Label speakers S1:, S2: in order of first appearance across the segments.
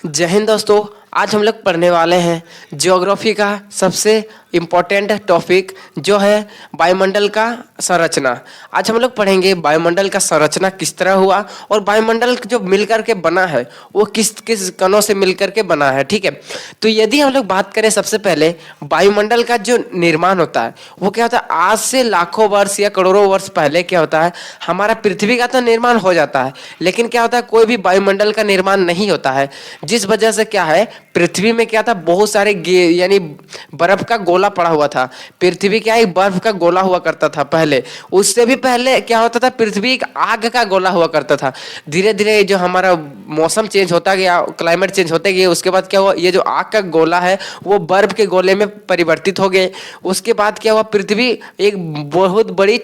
S1: जय हिंद दोस्तों। आज हम लोग पढ़ने वाले हैं ज्योग्राफी का सबसे इम्पोर्टेंट टॉपिक जो है वायुमंडल का संरचना। आज हम लोग पढ़ेंगे वायुमंडल का संरचना किस तरह हुआ और वायुमंडल जो मिलकर के बना है वो किस किस कणों से मिलकर के बना है। ठीक है, तो यदि हम लोग बात करें सबसे पहले वायुमंडल का जो निर्माण होता है वो क्या होता है, आज से लाखों वर्ष या करोड़ों वर्ष पहले क्या होता है, हमारा पृथ्वी का तो निर्माण हो जाता है, लेकिन क्या होता है कोई भी वायुमंडल का निर्माण नहीं होता है। जिस वजह से क्या है, पृथ्वी में क्या था, बहुत सारे यानी बर्फ का गोला पड़ा हुआ था। पृथ्वी क्या है, बर्फ का गोला हुआ करता था पहले। उससे भी पहले क्या होता था, पृथ्वी एक आग का गोला हुआ करता था। धीरे धीरे जो हमारा मौसम चेंज होता गया, क्लाइमेट चेंज होते गए, उसके बाद क्या हुआ, ये जो आग का गोला है वो बर्फ के गोले में परिवर्तित हो गए। उसके बाद क्या हुआ, पृथ्वी एक बहुत बड़ी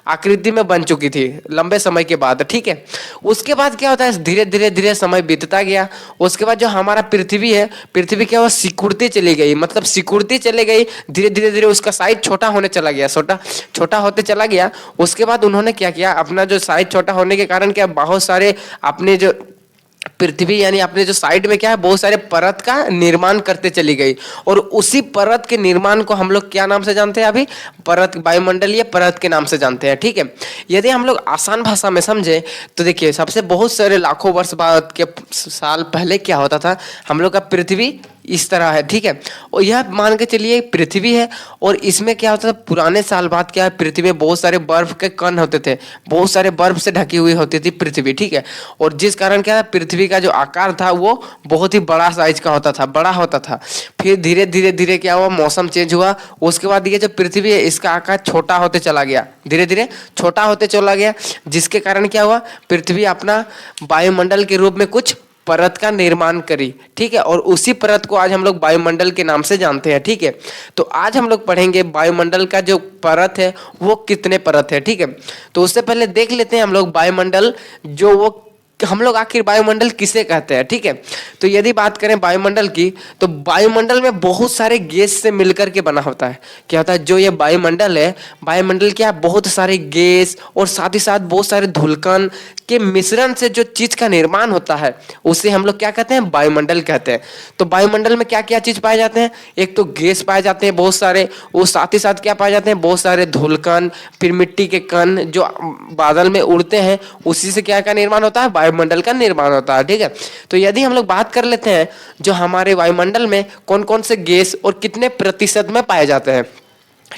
S1: आकृति में बन चुकी थी लंबे समय के बाद। ठीक है, उसके बाद क्या होता है, धीरे धीरे धीरे समय बीतता गया। उसके बाद जो हमारा पृथ्वी है, पृथ्वी क्या हुआ, सिकुड़ती चली गई, मतलब सिकुड़ती चली गई। धीरे धीरे धीरे उसका साइज छोटा होने चला गया, छोटा छोटा होते चला गया। उसके बाद उन्होंने क्या किया, अपना जो साइज छोटा होने के कारण क्या, बहुत सारे अपने जो पृथ्वी यानी अपने जो साइड में क्या है, बहुत सारे परत का निर्माण करते चली गई। और उसी परत के निर्माण को हम लोग क्या नाम से जानते हैं, अभी परत, वायुमंडलीय परत के नाम से जानते हैं। ठीक है, यदि हम लोग आसान भाषा में समझे तो देखिए, सबसे बहुत सारे लाखों वर्ष बाद के साल पहले क्या होता था, हम लोग का पृथ्वी इस तरह है। ठीक है, और यह मान के चलिए पृथ्वी है, और इसमें क्या होता था, पुराने साल बाद क्या है, पृथ्वी में बहुत सारे बर्फ के कण होते थे, बहुत सारे बर्फ से ढकी हुई होती थी पृथ्वी। ठीक है, और जिस कारण क्या है, पृथ्वी का जो आकार था वो बहुत ही बड़ा साइज का होता था, बड़ा होता था। फिर धीरे धीरे धीरे क्या हुआ, मौसम चेंज हुआ। उसके बाद ये जो पृथ्वी है इसका आकार छोटा होते चला गया, धीरे धीरे छोटा होते चला गया, जिसके कारण क्या हुआ, पृथ्वी अपना वायुमंडल के रूप में कुछ परत का निर्माण करी। ठीक है, और उसी परत को आज हम लोग वायुमंडल के नाम से जानते हैं। ठीक है, तो आज हम लोग पढ़ेंगे वायुमंडल का जो परत है वो कितने परत है। ठीक है, तो उससे पहले देख लेते हैं हम लोग वायुमंडल जो वो हम लोग आखिर वायुमंडल किसे कहते हैं। ठीक है, तो यदि बात करें वायुमंडल की, तो वायुमंडल में बहुत सारे गैस से मिलकर के बना होता है। क्या होता है, जो ये वायुमंडल है, वायुमंडल क्या, बहुत सारे गैस और साथ ही साथ बहुत सारे धूलकण के मिश्रण से जो चीज का निर्माण होता है उसे हम लोग क्या कहते हैं, वायुमंडल कहते हैं। तो वायुमंडल में क्या क्या चीज पाए जाते हैं, एक तो गैस पाए जाते हैं बहुत सारे, वो साथ ही साथ क्या पाए जाते हैं, बहुत सारे धूलकण, फिर मिट्टी के कण जो बादल में उड़ते हैं, उसी से क्या का निर्माण होता है, वायुमंडल का निर्माण होता है। ठीक है, तो यदि हम लोग बात कर लेते हैं जो हमारे वायुमंडल में कौन कौन से गैस और कितने प्रतिशत में पाए जाते हैं।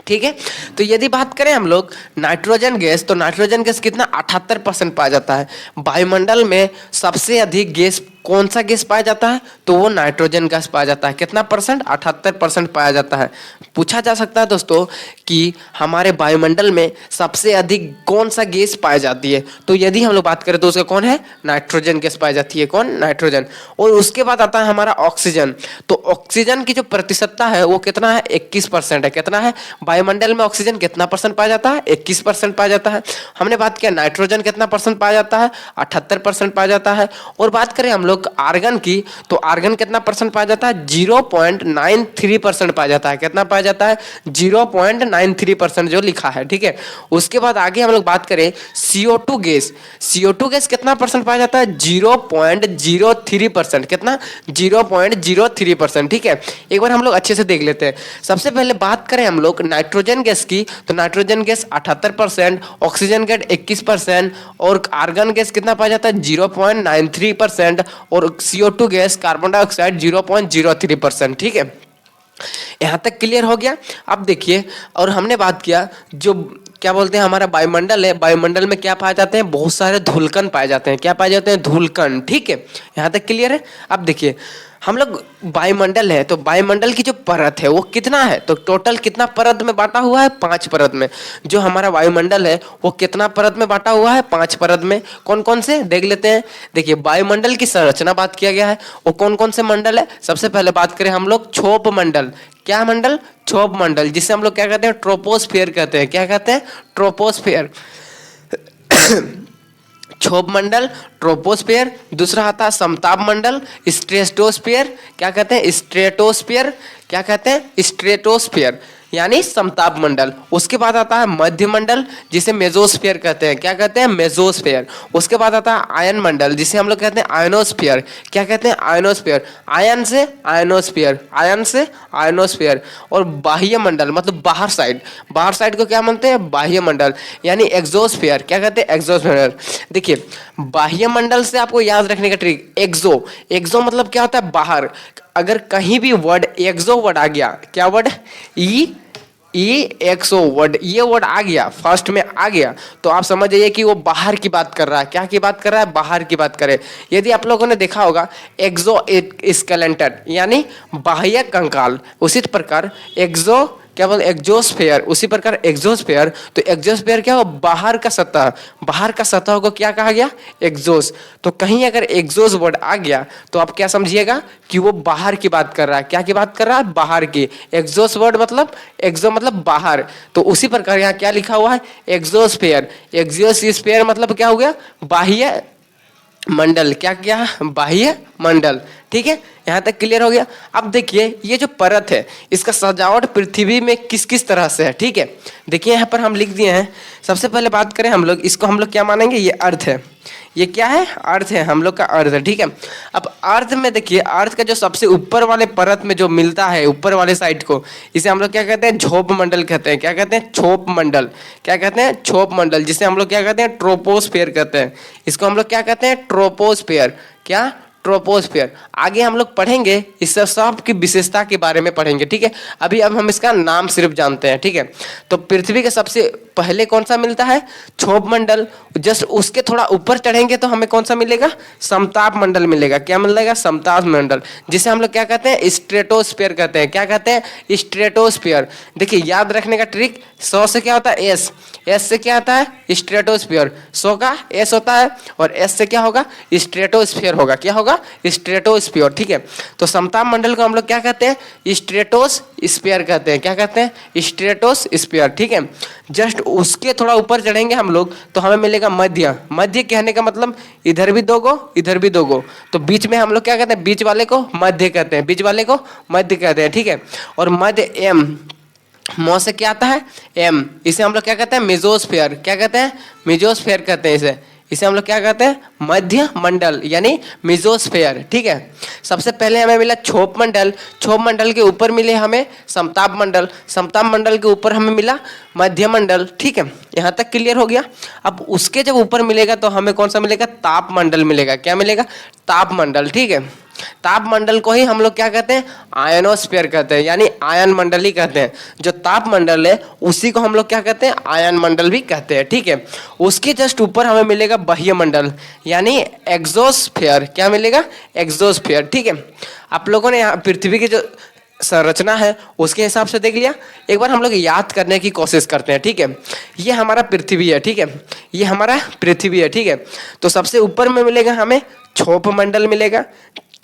S1: ठीक है, तो यदि बात करें हम लोग नाइट्रोजन गैस, तो नाइट्रोजन गैस कितना, 78% पाया जाता है। वायुमंडल में सबसे अधिक गैस कौन सा गैस पाया जाता है, तो वो नाइट्रोजन गैस पाया जाता है। कितना परसेंट, 78% पाया जाता है। पूछा जा सकता है दोस्तों कि हमारे वायुमंडल में सबसे अधिक कौन सा गैस पाई जाती है, तो यदि हम लोग बात करें तो उसका कौन है, नाइट्रोजन गैस पाई जाती है। कौन, नाइट्रोजन। और उसके बाद आता है हमारा ऑक्सीजन। तो ऑक्सीजन की जो प्रतिशतता है वो कितना है, 21% है। कितना है, वायुमंडल में ऑक्सीजन कितना परसेंट पाया जाता है, 21% पाया जाता है। हमने बात किया नाइट्रोजन कितना परसेंट पाया जाता है, 78% पाया जाता है। और बात करें हम लोग आर्गन की, तो आर्गन कितना परसेंट पाया जाता है, 0.93% पाया जाता है। कितना पाया जाता है, 0.93% जो लिखा है। ठीक है, उसके बाद आगे हम लोग बात करें CO2 गैस। CO2 गैस कितना परसेंट पाया जाता है, 0.03%। कितना, 0.03%। ठीक है, एक बार हम लोग अच्छे से देख लेते हैं। सबसे पहले बात करें हम लोग नाइट्रोजन गैस की, तो नाइट्रोजन गैस 78%, ऑक्सीजन गैस 21%, और आर्गन गैस कितना पाया जाता है, 0.93%, और CO2 गैस, कार्बन डाइऑक्साइड 0.03%। ठीक है, यहां तक क्लियर हो गया। अब देखिए, और हमने बात किया जो क्या बोलते हैं हमारा वायुमंडल है, वायुमंडल में क्या पाए जाते हैं, बहुत सारे धूलकण पाए जाते हैं। क्या पाए जाते हैं, धूलकण। ठीक है, यहां तक क्लियर है। अब देखिए हम लोग वायुमंडल है, तो वायुमंडल की जो परत है वो कितना है, तो टोटल कितना परत में बांटा हुआ है, 5 परत में। जो हमारा वायुमंडल है वो कितना परत में बांटा हुआ है, 5 परत में। कौन कौन से देख लेते हैं। देखिए, वायुमंडल की संरचना बात किया गया है, वो कौन कौन से मंडल है। सबसे पहले बात करें हम लोग क्षोभ मंडल। क्या मंडल, क्षोभ मंडल, जिसे हम लोग क्या कहते हैं, ट्रोपोस्फियर कहते हैं। क्या कहते हैं, ट्रोपोस्फियर। क्षोभ मंडल, ट्रोपोस्फियर। दूसरा आता है समताप मंडल, स्ट्रेटोस्फियर। क्या कहते हैं, स्ट्रेटोस्फियर। क्या कहते हैं, स्ट्रेटोस्फीयर यानी समताप मंडल। उसके बाद आता है मध्य मंडल जिसे मेजोस्फीयर कहते हैं, क्या कहते हैं, मेजोस्फीयर। उसके बाद आता है आयन मंडल जिसे हम लोग कहते हैं आयनोस्फीयर, क्या कहते हैं, आयनोस्फीयर। आयन से आयनोस्फीयर, आयन से आयनोस्फीयर। और बाह्य मंडल मतलब बाहर साइड, बाहर साइड को क्या मानते हैं, बाह्य मंडल यानी एक्सोस्फीयर, क्या कहते हैं, एक्सोस्फीयर। देखिए बाह्य मंडल से आपको याद रखने का ट्रिक, एक्सो, एक्सो मतलब क्या होता है, बाहर। अगर कहीं भी वर्ड एक्सो वर्ड आ गया, क्या वर्ड, ई एक्सो वर्ड, ये वर्ड आ गया, फर्स्ट में आ गया, तो आप समझ जाइए कि वो बाहर की बात कर रहा है। क्या की बात कर रहा है, बाहर की बात करे। यदि आप लोगों ने देखा होगा एक्सो स्केलेटन यानी बाह्य कंकाल, उसी प्रकार एक्सो क्या बोल, एक्सोस्फीयर, उसी प्रकार एक्सोस्फीयर। तो एक्सोस्फीयर क्या हो, बाहर का सतह, बाहर का सतह को क्या कहा गया, एक्सोस। तो कहीं अगर एक्सोस वर्ड आ गया तो आप क्या समझिएगा कि वो बाहर की बात कर रहा है। क्या की बात कर रहा है, बाहर की। एक्सोस वर्ड मतलब, एक्सो मतलब बाहर। तो उसी प्रकार यहाँ क्या लिखा हुआ है, एक्सोस्फीयर। एक्सोस्फीयर मतलब क्या हो गया, बाह्य मंडल, क्या क्या, बाह्य मंडल। ठीक है, यहाँ तक क्लियर हो गया। अब देखिए ये जो परत है इसका सजावट पृथ्वी में किस किस तरह से है। ठीक है, देखिए यहाँ पर हम लिख दिए हैं। सबसे पहले बात करें हम लोग, इसको हम लोग क्या मानेंगे, ये अर्थ है। ये क्या है, अर्थ है, हम लोग का अर्थ है। ठीक है, अब अर्थ में देखिए, अर्थ का जो सबसे ऊपर वाले परत में जो मिलता है ऊपर वाले साइड को, इसे हम लोग क्या कहते हैं, झोप मंडल कहते हैं। क्या कहते हैं, छोप मंडल। क्या कहते हैं, छोप मंडल, जिसे हम लोग क्या कहते हैं, ट्रोपोस्फीयर कहते हैं। इसको हम लोग क्या कहते हैं, ट्रोपोस्फीयर। क्या, ट्रोपोस्फीयर। आगे हम लोग पढ़ेंगे इस सब की विशेषता के बारे में पढ़ेंगे। ठीक है, अभी अब हम इसका नाम सिर्फ जानते हैं। ठीक है, तो पृथ्वी के सबसे पहले कौन सा मिलता है, क्षोभ मंडल। जस्ट उसके थोड़ा ऊपर चढ़ेंगे तो हमें कौन सा मिलेगा, समताप मंडल मिलेगा। क्या मिलेगा, समताप मंडल, जिसे हम लोग क्या कहते हैं, स्ट्रेटोस्फीयर कहते हैं। क्या कहते हैं, स्ट्रेटोस्फीयर। देखिए याद रखने का ट्रिक, 100 से क्या होता है, एस, एस से क्या आता है, स्ट्रेटोस्फीयर। 100 का एस होता है और एस से क्या होगा, स्ट्रेटोस्फीयर होगा। क्या होगा, स्ट्रेटोस्फीयर। ठीक है, तो समताप मंडल को हम लोग क्या कहते हैं, स्ट्रेटोस्फीयर कहते हैं। क्या कहते हैं, स्ट्रेटोस्फीयर। ठीक है, जस्ट उसके थोड़ा ऊपर चढ़ेंगे हम लोग तो हमें मिलेगा मध्य। मध्य कहने का मतलब इधर भी 2 गो इधर भी 2 गो, तो बीच में हम लोग क्या कहते हैं, बीच वाले को मध्य कहते हैं, बीच वाले को मध्य कहते हैं। ठीक है, और मध्य एम, मो से क्या आता है, एम, इसे हम लोग क्या कहते हैं, मेजोस्फीयर। क्या कहते हैं, मेजोस्फीयर कहते हैं इसे। इसे हम लोग क्या कहते हैं, मध्य मंडल यानी मेजोस्फीयर। ठीक है, सबसे पहले हमें मिला क्षोभ मंडल, क्षोभ मंडल के ऊपर मिले हमें समताप मंडल, समताप मंडल के ऊपर हमें मिला मध्य मंडल। ठीक है, यहाँ तक क्लियर हो गया। अब उसके जब ऊपर मिलेगा तो हमें कौन सा मिलेगा, ताप मंडल मिलेगा। क्या मिलेगा, ताप मंडल। ठीक है, ताप मंडल को ही हम लोग क्या कहते हैं, आयनोस्फीयर कहते हैं यानी आयन मंडल ही कहते हैं। जो ताप मंडल है उसी को हम लोग क्या कहते हैं, आयन मंडल भी कहते हैं। ठीक है, उसके जस्ट ऊपर हमें मिलेगा बाह्य मंडल यानी एक्सोस्फीयर। क्या मिलेगा, एक्सोस्फीयर। ठीक है, आप लोगों ने यहाँ पृथ्वी की जो संरचना है उसके हिसाब से देख लिया। एक बार हम लोग याद करने की कोशिश करते हैं। ठीक है, ये हमारा पृथ्वी है। ठीक है, ये हमारा पृथ्वी है। ठीक है, तो सबसे ऊपर में मिलेगा हमें क्षोभ मंडल मिलेगा,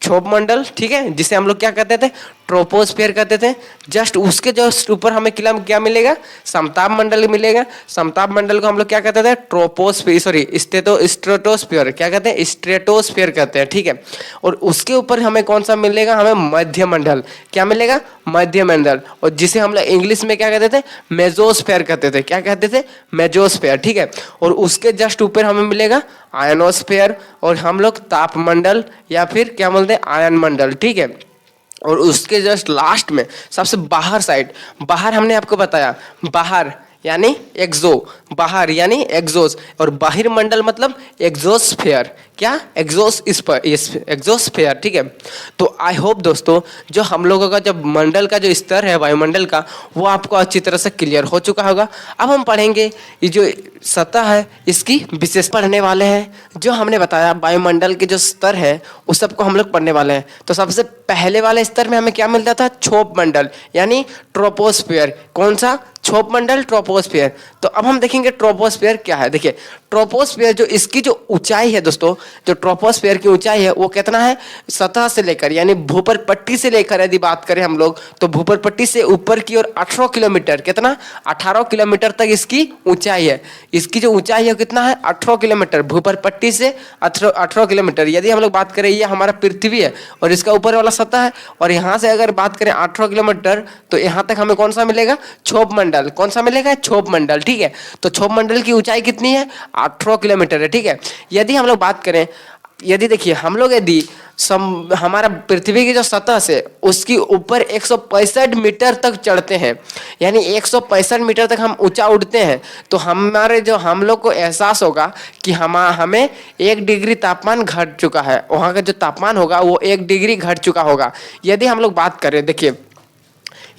S1: क्षोभ मंडल। ठीक है, जिसे हम लोग क्या कहते थे, ट्रोपोस्फीयर कहते थे। जस्ट उसके जस्ट ऊपर हमें क्या मिलेगा, समताप मंडल मिलेगा। समताप मंडल को हम लोग क्या कहते थे, ट्रोपोस्फीयर, सॉरी स्ट्रेटोस्फीयर। क्या कहते हैं, स्ट्रेटोस्फीयर कहते हैं। ठीक है, और उसके ऊपर हमें कौन सा मिलेगा, हमें मध्य मंडल। क्या मिलेगा, मध्य मंडल, और जिसे हम लोग इंग्लिश में क्या कहते थे, मेजोस्फीयर कहते थे। क्या कहते थे, मेजोस्फीयर। ठीक है, और उसके जस्ट ऊपर हमें मिलेगा आयनोस्फीयर, और हम लोग तापमंडल या फिर क्या बोलते हैं, आयन मंडल। ठीक है, और उसके जस्ट लास्ट में सबसे बाहर साइड, बाहर हमने आपको बताया, बाहर यानी एक्सो, बाहर यानी एक्सोस, और बाहिर मंडल मतलब एक्सोस्फीयर। क्या, एक्सोस्फीयर। ठीक है, तो आई होप दोस्तों जो हम लोगों का जब मंडल का जो स्तर है वायुमंडल का, वो आपको अच्छी तरह से क्लियर हो चुका होगा। अब हम पढ़ेंगे ये जो सतह है इसकी विशेष पढ़ने वाले हैं। जो हमने बताया वायुमंडल के जो स्तर है उस सबको हम लोग पढ़ने वाले हैं। तो सबसे पहले वाले स्तर में हमें क्या मिलता था, क्षोभ मंडल यानी ट्रोपोस्फीयर। कौन सा, क्षोभ मंडल, ट्रोपोस्फियर। तो अब हम देखेंगे ट्रोपोस्फियर क्या है। देखिए ट्रोपोस्फियर जो इसकी जो ऊंचाई है दोस्तों, जो ट्रोपोस्फियर की ऊंचाई है वो कितना है, सतह से लेकर यानी भूपर पट्टी से लेकर यदि बात करें हम लोग तो भूपर पट्टी से ऊपर की ओर 18 किलोमीटर, कितना 18 किलोमीटर तक इसकी ऊंचाई है। इसकी जो ऊंचाई है कितना है 18 किलोमीटर, भूपर पट्टी से 18 किलोमीटर। यदि हम लोग बात करें ये हमारा पृथ्वी है और इसका ऊपर वाला सतह है, और यहाँ से अगर बात करें 18 किलोमीटर तो यहाँ तक हमें कौन सा मिलेगा, क्षोभ मंडल। कौन सा मिलेगा, क्षोभ मंडल। ठीक है, तो क्षोभ मंडल की ऊंचाई कितनी है, 18 किलोमीटर है। ठीक है, यदि हम लोग बात करें, यदि देखिए हम लोग यदि हमारा पृथ्वी की जो सतह से उसकी ऊपर 165 मीटर तक चढ़ते हैं, यानी 165 मीटर तक हम ऊंचा उड़ते हैं, तो हमारे जो हम लोग को एहसास होगा कि हमें 1 डिग्री तापमान घट चुका है। वहाँ का जो तापमान होगा वो 1 डिग्री घट चुका होगा। यदि हम लोग बात करें, देखिए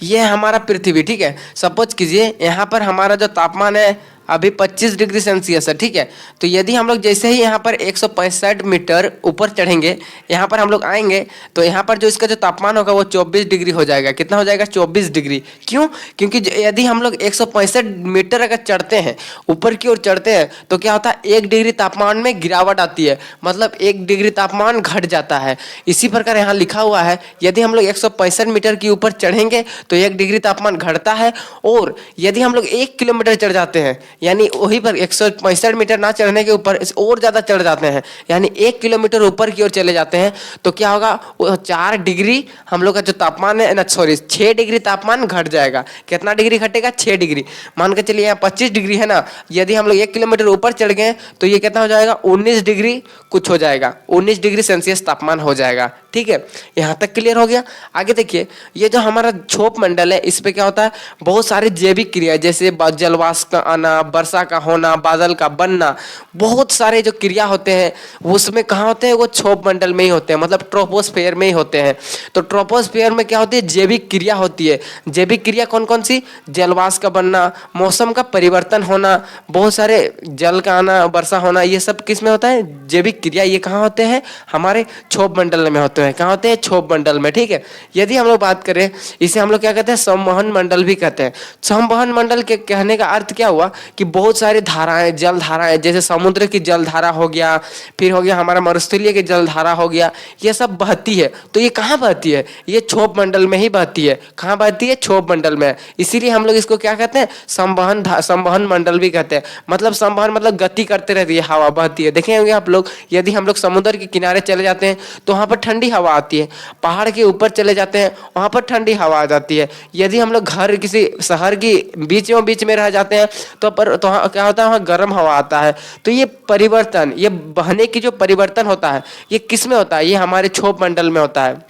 S1: ये है हमारा पृथ्वी। ठीक है, सपोज कीजिए यहाँ पर हमारा जो तापमान है अभी 25 डिग्री सेल्सियस है। ठीक है, तो यदि हम लोग जैसे ही यहाँ पर 165 मीटर ऊपर चढ़ेंगे, यहाँ पर हम लोग आएंगे तो यहाँ पर जो इसका जो तापमान होगा वो 24 डिग्री हो जाएगा। कितना हो जाएगा, 24 डिग्री। क्यों, क्योंकि यदि हम लोग 165 मीटर अगर चढ़ते हैं, ऊपर की ओर चढ़ते हैं, तो क्या होता है 1 डिग्री तापमान में गिरावट आती है, मतलब 1 डिग्री तापमान घट जाता है। इसी प्रकार यहाँ लिखा हुआ है यदि हम लोग 165 मीटर के ऊपर चढ़ेंगे तो 1 डिग्री तापमान घटता है, और यदि हम लोग 1 किलोमीटर चढ़ जाते हैं, यानी वही पर 165 मीटर ना चढ़ने के ऊपर और ज्यादा चढ़ जाते हैं, यानी 1 किलोमीटर ऊपर की ओर चले जाते हैं, तो क्या होगा, वो 4 डिग्री हम लोग का जो तापमान है ना, सॉरी 6 डिग्री तापमान घट जाएगा। कितना डिग्री घटेगा, 6 डिग्री। मान के चलिए यहाँ 25 डिग्री है ना, यदि हम लोग 1 किलोमीटर ऊपर चढ़ गए तो ये कितना हो जाएगा, 19 डिग्री कुछ हो जाएगा, 19 डिग्री सेल्सियस तापमान हो जाएगा। ठीक है, यहाँ तक क्लियर हो गया। आगे देखिए, ये जो हमारा क्षोभ मंडल है इस पे क्या होता है, बहुत सारी जैविक क्रिया जैसे जलवाष्प का आना, वर्षा का होना, बादल का बनना, बहुत सारे जो क्रिया होते हैं वो उसमें कहाँ होते हैं, वो क्षोभ मंडल में ही होते हैं, मतलब ट्रोपोस्फेयर में ही होते हैं। तो ट्रोपोस्फेयर में क्या होती है, जैविक क्रिया होती है। जैविक क्रिया कौन कौन सी, जलवाष्प का बनना, मौसम का परिवर्तन होना, बहुत सारे जल का आना, वर्षा होना, ये सब किस में होता है, जैविक क्रिया। ये कहाँ होते हैं, हमारे क्षोभ मंडल में होते हैं। कहाँ होते हैं, क्षोभ मंडल में। ठीक है, यदि हम लोग बात करें, इसे हम लोग क्या कहते हैं, संवहन मंडल भी कहते हैं। संवहन मंडल के कहने का अर्थ क्या हुआ कि बहुत सारी धाराएं, जल धाराएं, जैसे समुद्र की जल धारा हो गया, फिर हो गया हमारा मरुस्थलीय की जल धारा हो गया, ये सब बहती है। तो ये कहाँ बहती है, ये क्षोभ मंडल में ही बहती है। कहाँ बहती है, क्षोभ मंडल में। इसीलिए हम लोग इसको क्या कहते हैं, संवहन मंडल भी कहते हैं। मतलब संवहन मतलब गति करते रहती है, हवा बहती है। देखेंगे आप लोग, यदि हम लोग समुद्र के किनारे चले जाते हैं तो वहाँ पर ठंडी हवा आती है, पहाड़ के ऊपर चले जाते हैं वहाँ पर ठंडी हवा आ जाती है। यदि हम लोग घर किसी शहर की बीच में रह जाते हैं तो क्या होता है, वहाँ गर्म हवा आता है। तो ये परिवर्तन, ये बहने की जो परिवर्तन होता है ये किस में होता है, ये हमारे क्षोभ मंडल में होता है।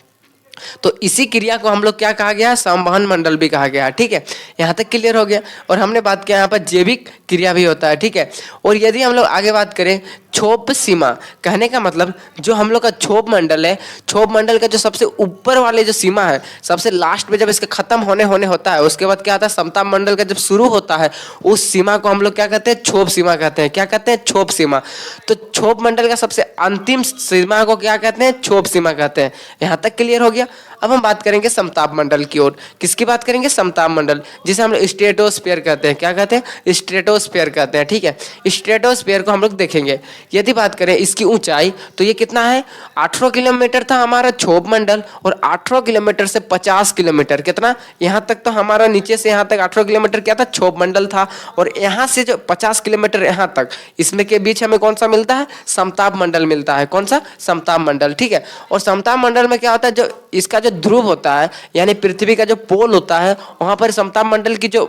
S1: तो इसी क्रिया को हम लोग क्या कहा गया, संवहन मंडल भी कहा गया। ठीक है, यहाँ तक क्लियर हो गया। और हमने बात किया यहाँ पर जैविक क्रिया भी होता है। ठीक है, और यदि हम लोग आगे बात करें, क्षोभ सीमा कहने का मतलब जो हम लोग का क्षोभ मंडल है, क्षोभ मंडल का जो सबसे ऊपर वाले जो सीमा है, सबसे लास्ट में जब इसका खत्म होने होता है उसके बाद क्या आता है, समताप मंडल का जब शुरू होता है उस सीमा को हम लोग क्या कहते हैं, क्षोभ सीमा कहते हैं। क्या कहते हैं, क्षोभ सीमा। तो क्षोभ मंडल का सबसे अंतिम सीमा को क्या कहते हैं, क्षोभ सीमा कहते हैं। यहाँ तक क्लियर हो गया। अब हम बात करेंगे समताप मंडल की ओर। किसकी बात करेंगे, समताप मंडल, जिसे हम लोग स्ट्रेटोस्फीयर कहते हैं। क्या कहते हैं, स्ट्रेटोस्फीयर कहते हैं। ठीक है, स्ट्रेटोस्फीयर को हम लोग देखेंगे। यदि बात करें इसकी ऊंचाई तो ये कितना है, 18 किलोमीटर था हमारा क्षोभ मंडल, और 18 किलोमीटर से 50 किलोमीटर, कितना यहाँ तक तो हमारा नीचे से यहाँ तक 18 किलोमीटर क्या था, क्षोभ मंडल था। और यहाँ से जो 50 किलोमीटर यहाँ तक, इसमें के बीच हमें कौन सा मिलता है, समताप मंडल मिलता है। कौन सा, समताप मंडल। ठीक है, और समताप मंडल में क्या होता है, जो इसका जो ध्रुव होता है यानी पृथ्वी का जो पोल होता है, वहां पर समताप मंडल की जो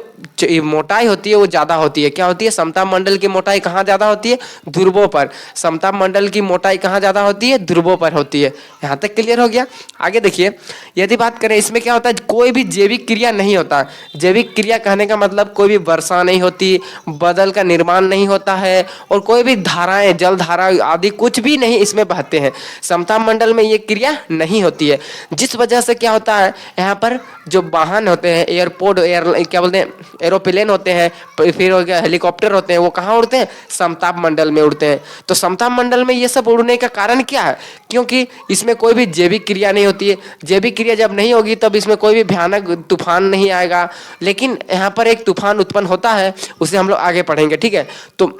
S1: मोटाई होती है वो ज्यादा होती है। क्या होती है, समताप मंडल की मोटाई कहाँ ज्यादा होती है, ध्रुवों पर। समताप मंडल की मोटाई कहाँ ज्यादा होती है, ध्रुवों पर होती है। यहाँ तक क्लियर हो गया। आगे देखिए, यदि बात करें इसमें क्या होता है, कोई भी जैविक क्रिया नहीं होता। जैविक क्रिया कहने का मतलब कोई भी वर्षा नहीं होती, बादल का निर्माण नहीं होता है, और कोई भी धाराएं, जल धारा आदि कुछ भी नहीं इसमें बहते हैं। समताप मंडल में ये क्रिया नहीं होती है, जिस वजह वजह से क्या होता है, यहाँ पर जो वाहन होते हैं, एयरपोर्ट क्या बोलते हैं, एरोप्लेन होते हैं, फिर हो गया हेलीकॉप्टर होते हैं, वो कहाँ उड़ते हैं, समताप मंडल में उड़ते हैं। तो समताप मंडल में ये सब उड़ने का कारण क्या है, क्योंकि इसमें कोई भी जैविक क्रिया नहीं होती है। जैविक क्रिया जब नहीं होगी तब इसमें कोई भी भयानक तूफान नहीं आएगा। लेकिन यहाँ पर एक तूफान उत्पन्न होता है, उसे हम लोग आगे पढ़ेंगे, ठीक है। तो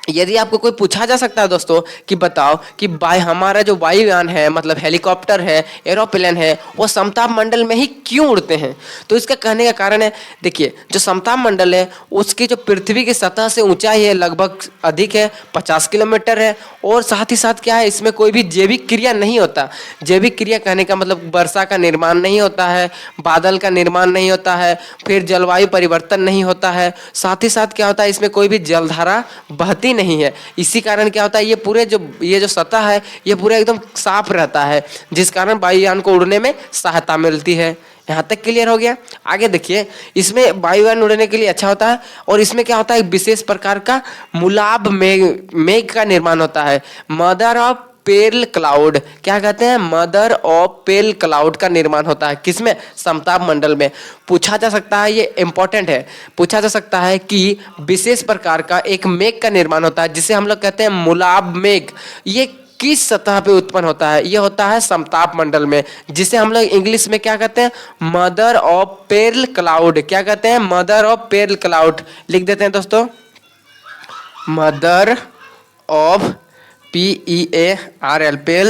S1: यदि आपको कोई पूछा जा सकता है दोस्तों कि बताओ कि हमारा जो वायुयान है, मतलब हेलीकॉप्टर है, एरोप्लेन है, वो समताप मंडल में ही क्यों उड़ते हैं, तो इसका कहने का कारण है, देखिए जो समताप मंडल है उसकी जो पृथ्वी की सतह से ऊंचाई है लगभग अधिक है, 50 किलोमीटर है। और साथ ही साथ क्या है, इसमें कोई भी जैविक क्रिया नहीं होता। जैविक क्रिया कहने का मतलब वर्षा का निर्माण नहीं होता है, बादल का निर्माण नहीं होता है, फिर जलवायु परिवर्तन नहीं होता है। साथ ही साथ क्या होता है, इसमें कोई भी जलधारा बहती नहीं है। इसी कारण क्या होता है, ये जो सतह है ये पूरा एकदम साफ रहता है, जिस कारण वायुयान को उड़ने में सहायता मिलती है। यहाँ तक क्लियर हो गया। आगे देखिए, इसमें वायुयान उड़ने के लिए अच्छा होता है, और इसमें क्या होता है, एक विशेष प्रकार का मुलाब मेघ का निर्माण होता है। मदर ऑफ पेल क्लाउड, क्या कहते हैं, मदर ऑफ पेल क्लाउड का निर्माण होता है, किसमें, समताप मंडल में। पूछा जा सकता है, ये इंपॉर्टेंट है, पूछा जा सकता है कि विशेष प्रकार का एक मेघ का निर्माण होता है जिसे हम लोग कहते हैं मुलाब मेघ। ये किस सतह पे उत्पन्न होता है, ये होता है समताप मंडल में, जिसे हम लोग इंग्लिश में क्या कहते हैं, मदर ऑफ पेल क्लाउड। क्या कहते हैं, मदर ऑफ पेल क्लाउड। लिख देते हैं दोस्तों, mother of PEARL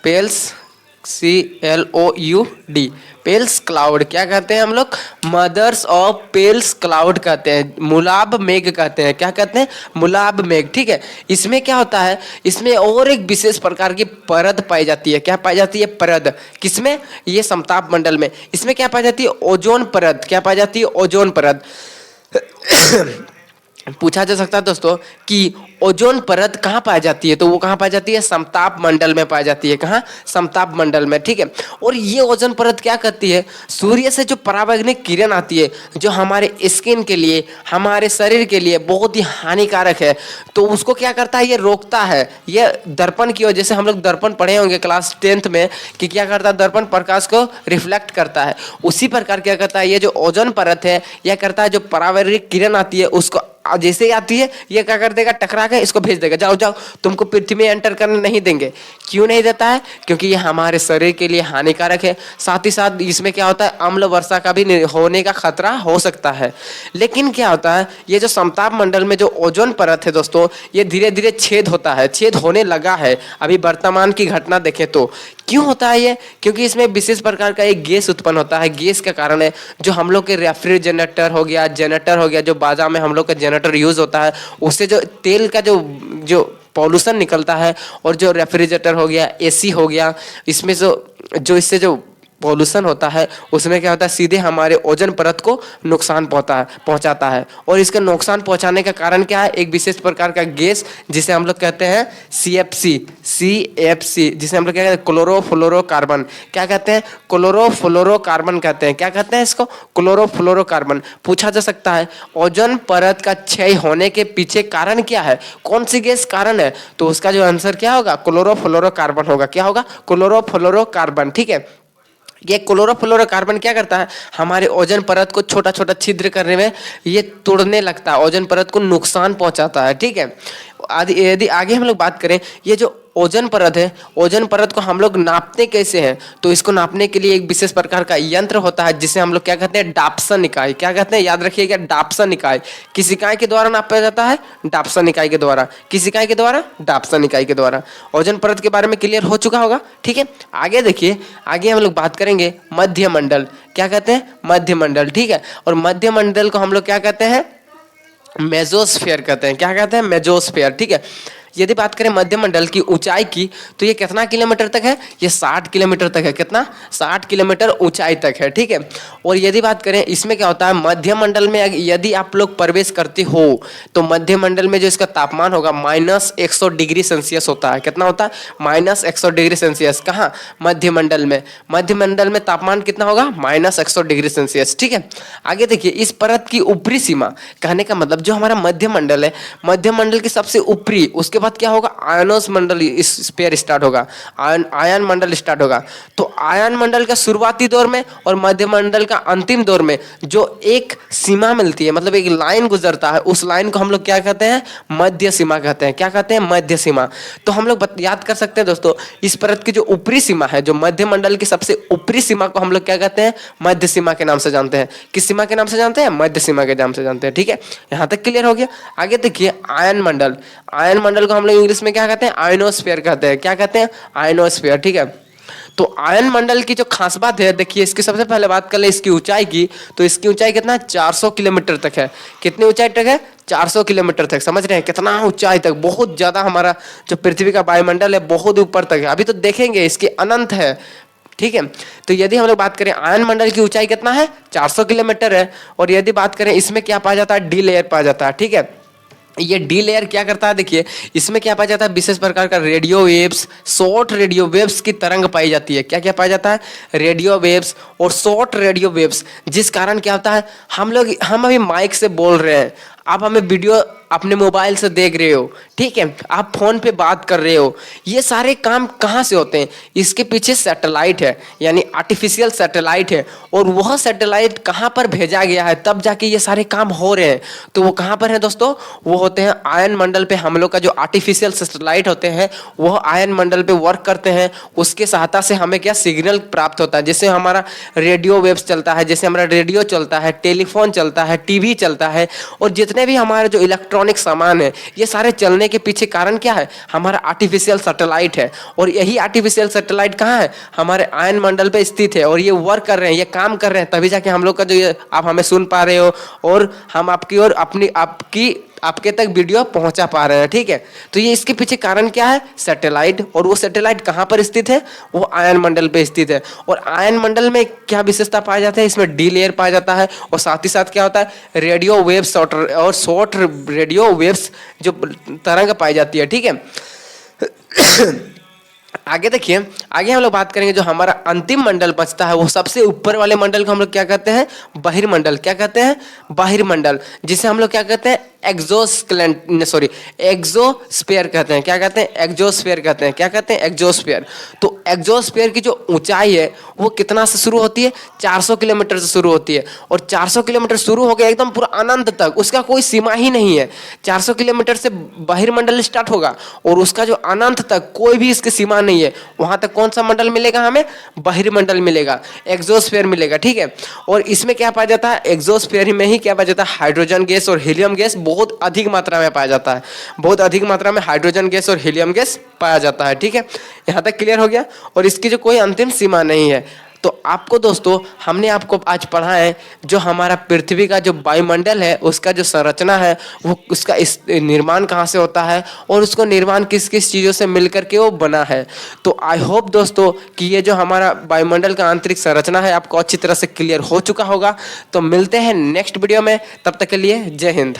S1: pearls CLOUD pearls cloud. क्या कहते हैं हम लोग, मदर्स ऑफ पेल्स क्लाउड कहते हैं, मुलाब मेघ कहते हैं। क्या कहते हैं, मुलाब मेघ, ठीक है। इसमें क्या होता है, इसमें और एक विशेष प्रकार की परत पाई जाती है। क्या पाई जाती है, परत, किसमें, ये समताप मंडल में। इसमें क्या पाई जाती है, ओजोन परत। क्या पाई जाती है, ओजोन परत। पूछा जा सकता है दोस्तों कि ओजोन परत कहाँ पाई जाती है, तो वो कहाँ पाई जाती है, समताप मंडल में पाई जाती है। कहाँ, समताप मंडल में, ठीक है। और ये ओजोन परत क्या करती है, सूर्य से जो पराबैंगनी किरण आती है, जो हमारे स्किन के लिए, हमारे शरीर के लिए बहुत ही हानिकारक है, तो उसको क्या करता है, ये रोकता है। ये दर्पण की वजह से, हम लोग दर्पण पढ़े होंगे क्लास 10th में कि क्या करता है, दर्पण प्रकाश को रिफ्लेक्ट करता है। उसी प्रकार क्या करता है, ये जो ओजोन परत है, यह करता है जो पराबैंगनी किरण आती है उसको जैसे ही आती है ये क्या कर देगा, टकरा के इसको भेज देगा, जाओ जाओ तुमको पृथ्वी में एंटर करने नहीं देंगे। क्यों नहीं देता है, क्योंकि ये हमारे शरीर के लिए हानिकारक है। साथ ही साथ इसमें क्या होता है, अम्ल वर्षा का भी होने का खतरा हो सकता है। लेकिन क्या होता है, ये जो समताप मंडल में जो ओजोन परत है दोस्तों, ये धीरे धीरे छेद होता है, छेद होने लगा है अभी वर्तमान की घटना देखें तो। क्यों होता है ये, क्योंकि इसमें विशेष प्रकार का एक गैस उत्पन्न होता है। गैस का कारण है जो हम लोग के रेफ्रिजरेटर हो गया, जनरेटर हो गया, जो बाजार में हम लोग का जनरेटर यूज होता है, उससे जो तेल का जो पॉल्यूशन निकलता है, और जो रेफ्रिजरेटर हो गया, AC हो गया, इसमें जो इससे जो पॉल्यूशन होता है उसमें क्या होता है, सीधे हमारे ओजोन परत को नुकसान पहुंचाता है। और इसका नुकसान पहुंचाने का कारण क्या है, एक विशेष प्रकार का गैस जिसे हम लोग कहते हैं CFC, जिसे हम लोग क्या कहते हैं, क्लोरोफ्लोरोकार्बन। क्या कहते हैं, क्लोरोफ्लोरोकार्बन कहते हैं। क्या कहते हैं इसको, क्लोरोफ्लोरोकार्बन। पूछा जा सकता है ओजोन परत का क्षय होने के पीछे कारण क्या है, कौन सी गैस कारण है, तो उसका जो आंसर क्या होगा, क्लोरोफ्लोरोकार्बन होगा। क्या होगा, क्लोरोफ्लोरोकार्बन, ठीक है। ये क्लोरोफ्लोरोकार्बन क्या करता है, हमारे ओजोन परत को छोटा छोटा छिद्र करने में ये तोड़ने लगता है, ओजोन परत को नुकसान पहुंचाता है, ठीक है। यदि आगे हम लोग बात करें, ये जो ओजोन परत है, ओजोन परत को हम लोग नापते कैसे हैं, तो इसको नापने के लिए एक विशेष प्रकार का यंत्र होता है जिसे हम लोग क्या कहते हैं, डाप्सन इकाई। क्या कहते हैं, याद रखिएगा, डाप्सन इकाई। किस इकाई के द्वारा नापा जाता है, डाप्सन इकाई के द्वारा। किस इकाई के द्वारा, डाप्सन इकाई के द्वारा। ओजोन परत के बारे में क्लियर हो चुका होगा, ठीक है। आगे देखिए, आगे हम लोग बात करेंगे मध्य मंडल। क्या कहते हैं, मध्य मंडल, ठीक है। और मध्य मंडल को हम लोग क्या कहते हैं, मेजोस्फीयर कहते हैं। क्या कहते हैं, मेजोस्फीयर, ठीक है। यदि बात करें मध्य मंडल की ऊंचाई की, तो ये कितना किलोमीटर तक है, ये 60 किलोमीटर तक है। कितना, 60 किलोमीटर ऊंचाई तक है, ठीक है। और यदि बात करें इसमें क्या होता है, मध्य मंडल में यदि आप लोग प्रवेश करते हो तो मध्य मंडल में जो इसका तापमान होगा -100 डिग्री सेल्सियस होता है। कितना होता है, -100 डिग्री सेल्सियस। कहाँ, मध्य मंडल में। मध्य मंडल में तापमान कितना होगा, -100 डिग्री सेल्सियस, ठीक है। आगे देखिए, इस परत की ऊपरी सीमा, कहने का मतलब जो हमारा मध्य मंडल है, मध्य मंडल की सबसे ऊपरी, उसके बाद बाद क्या होगा, आयनोस मंडल इस स्फीयर स्टार्ट होगा, आयन मंडल स्टार्ट होगा। तो आयन मंडल का शुरुआती दौर में और मध्य मंडल का अंतिम दौर में जो एक सीमा मिलती है, मतलब एक लाइन गुजरता है, उस लाइन को हम लोग क्या कहते हैं, मध्य सीमा कहते हैं। क्या कहते हैं, मध्य सीमा। तो हम लोग याद कर सकते हैं दोस्तों, इस परत की जो ऊपरी सीमा है, जो मध्य मंडल की सबसे ऊपरी सीमा को हम लोग क्या कहते हैं, मध्य सीमा के नाम से जानते हैं। किस सीमा के नाम से जानते हैं, मध्य सीमा के नाम से जानते हैं। ठीक है, यहां तक क्लियर हो गया। आगे देखिए आयन मंडल। आयन मंडल को हम लोग इंग्लिश में क्या कहते हैं, आयनोस्फीयर कहते हैं। क्या कहते हैं, आयनोस्फीयर। ठीक है, तो आयन मंडल की जो खास बात है, देखिए इसकी सबसे पहले बात कर ले इसकी ऊंचाई की, तो इसकी ऊंचाई कितना है, 400 किलोमीटर तक है। कितनी ऊंचाई तक है, 400 किलोमीटर तक। समझ रहे हैं कितना ऊंचाई तक, बहुत ज्यादा हमारा जो पृथ्वी का वायुमंडल है बहुत ऊपर तक है। अभी तो देखेंगे इसकी अनंत है। ठीक है, तो यदि हम लोग बात करें आयन मंडल की ऊंचाई कितना है, 400 किलोमीटर है। और यदि बात करें इसमें क्या पाया जाता है, डी लेयर पाया जाता है। ठीक है, ये डी लेयर क्या करता है, देखिए इसमें क्या पाया जाता है, विशेष प्रकार का radio waves, short radio waves की तरंग पाई जाती है। क्या क्या पाया जाता है, रेडियो वेव्स और शॉर्ट रेडियो वेव्स, जिस कारण क्या होता है, हम अभी माइक से बोल रहे हैं, आप हमें वीडियो अपने मोबाइल से देख रहे हो, ठीक है, आप फोन पे बात कर रहे हो, ये सारे काम कहाँ से होते हैं, इसके पीछे सैटेलाइट है, यानी आर्टिफिशियल सैटेलाइट है। और वह सैटेलाइट कहाँ पर भेजा गया है, तब जाके ये सारे काम हो रहे हैं। तो वो कहाँ पर है दोस्तों, वो होते हैं आयन मंडल पे। हम लोग का जो आर्टिफिशियल सैटेलाइट होते हैं वह आयन मंडल पे वर्क करते हैं। उसके सहायता से हमें क्या सिग्नल प्राप्त होता है, जैसे हमारा रेडियो वेव्स चलता है, जैसे हमारा रेडियो चलता है, टेलीफोन चलता है, टीवी चलता है, और जितने भी हमारे जो इलेक्ट्रॉनिक सामान है, ये सारे चलने के पीछे कारण क्या है, हमारा आर्टिफिशियल सैटेलाइट है। और यही आर्टिफिशियल सैटेलाइट कहाँ है, हमारे आयन मंडल पे स्थित है। और ये वर्क कर रहे हैं, ये काम कर रहे हैं, तभी जाके हम लोग का जो ये आप हमें सुन पा रहे हो और हम आपकी और आपके तक वीडियो पहुंचा पा रहे हैं। ठीक है, तो ये इसके पीछे कारण क्या है, सैटेलाइट। और वो सैटेलाइट कहाँ पर स्थित है, वो आयन मंडल पे स्थित है। और आयन मंडल में क्या विशेषता पाया जाता है, इसमें डी लेयर पाया जाता है। और साथ ही साथ क्या होता है, रेडियो वेव्स और शॉर्ट रेडियो वेव्स जो तरंग पाई जाती है। ठीक है, आगे देखिए, आगे हम लोग बात करेंगे जो हमारा अंतिम मंडल बचता है, वो सबसे ऊपर वाले मंडल को हम लोग क्या कहते हैं, बहिर्मंडल। क्या कहते हैं, बहिर्मंडल, जिसे हम लोग क्या कहते हैं, एग्जोस्फीयर कहते हैं। क्या कहते हैं, एग्जोस्फीयर कहते हैं। क्या कहते हैं, एग्जोस्फीयर। तो एग्जोस्फीयर की जो ऊंचाई है वो कितना से शुरू होती है, 400 किलोमीटर से शुरू होती है। और 400 किलोमीटर शुरू हो गया एकदम पूरा अनंत तक, उसका कोई सीमा ही नहीं है। 400 किलोमीटर से बहिर्मंडल स्टार्ट होगा और उसका जो अनंत तक कोई भी इसकी सीमा नहीं है। वहां तक कौन सा मंडल मिलेगा, हमें बहिर्मंडल मिलेगा, एग्जोस्फीयर मिलेगा। ठीक है, और इसमें क्या पाया जाता है, एग्जोस्फीयर में ही क्या पाया जाता है, हाइड्रोजन गैस और हीलियम गैस बहुत अधिक मात्रा में पाया जाता है। बहुत अधिक मात्रा में हाइड्रोजन गैस और हीलियम गैस पाया जाता है। ठीक है, यहां तक क्लियर हो गया। और इसकी जो कोई अंतिम सीमा नहीं है। तो आपको दोस्तों हमने आपको आज पढ़ा है जो हमारा पृथ्वी का जो वायुमंडल है उसका जो संरचना है, वो उसका इस निर्माण कहाँ से होता है और उसको निर्माण किस किस चीज़ों से मिलकर के वो बना है। तो आई होप दोस्तों कि ये जो हमारा वायुमंडल का आंतरिक संरचना है आपको अच्छी तरह से क्लियर हो चुका होगा। तो मिलते हैं नेक्स्ट वीडियो में, तब तक के लिए जय हिंद।